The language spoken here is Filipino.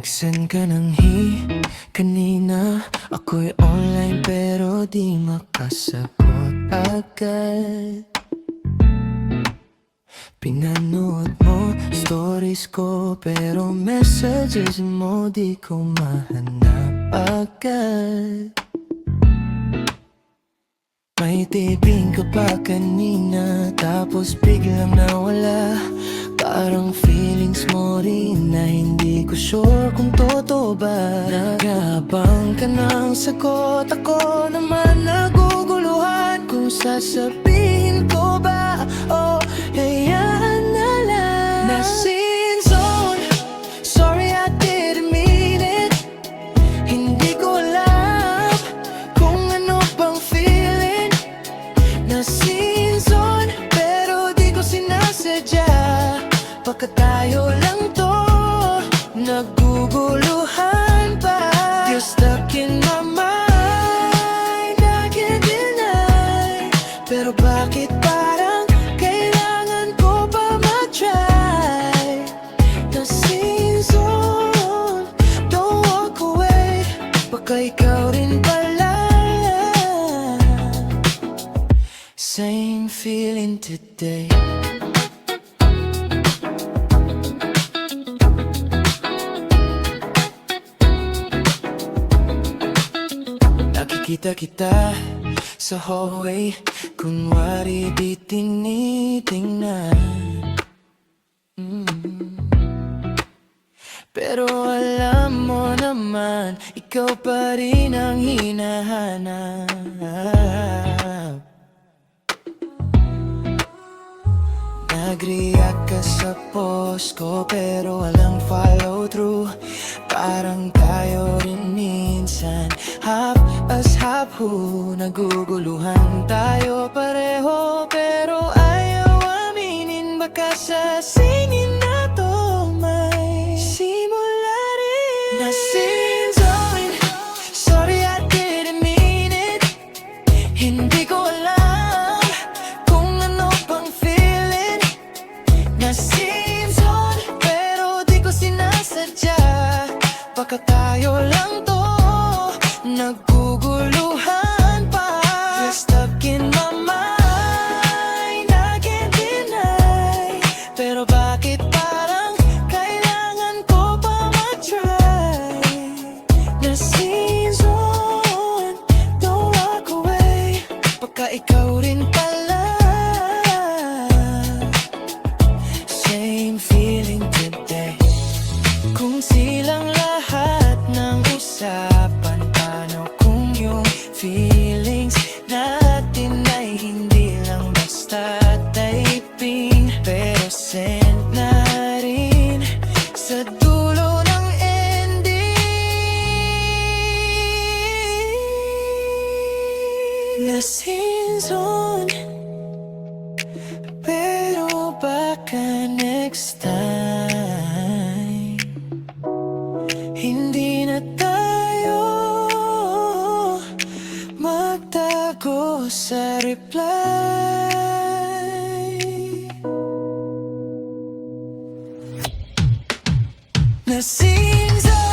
Nag-send ka ng kanina. Ako'y online pero di makasagot agad. Pinanood mo stories ko pero messages mo di ko mahanap agad. May tiping ka pa kanina tapos biglang nawala. Parang feelings mo rin na hindi ko sure kung totoo ba. Nag-aabang ka ng sagot, ako naman naguguluhan kung sasabihin ko ba o hayaan na lang. Na-scene zone, sorry I didn't mean it. Hindi ko alam kung ano bang feeling. Na-scene zone pero di ko sinasadya. Baka tayo lang to, naguguluhan pa. You're stuck in my mind, I can't deny. Pero bakit parang kailangan ko pa mag-try? The scene zone, don't walk away. Baka ikaw rin pala. Same feeling today. Nakikita kita sa hallway, kunwari di tinitingnan. Pero alam mo naman, ikaw pa rin ang hinahanap. Nag-react ka sa post ko pero walang follow through. Parang tayo rin minsan half as half who. Naguguluhan tayo pareho pero ayaw aminin. Baka sa singin na to may simula rin. Na-scene zone, sorry I didn't mean it. Hindi ko alam kung ano bang feeling. Na-scene zone pero di ko sinasadya. Baka tayo lang to, naguguluhan pa. You're stuck in my mind, I can't deny. Pero bakit parang kailangan ko pa mag-try? Na-scene zone, don't walk away. Baka ikaw rin pala. Same feeling today. Kung silang lahat ng usapan, paano kung yung feelings natin ay hindi lang basta typing, pero send na rin sa dulo ng ending. Na-scene zone, pero baka next time hindi na tayo magtago sa reply. Na-scene zone.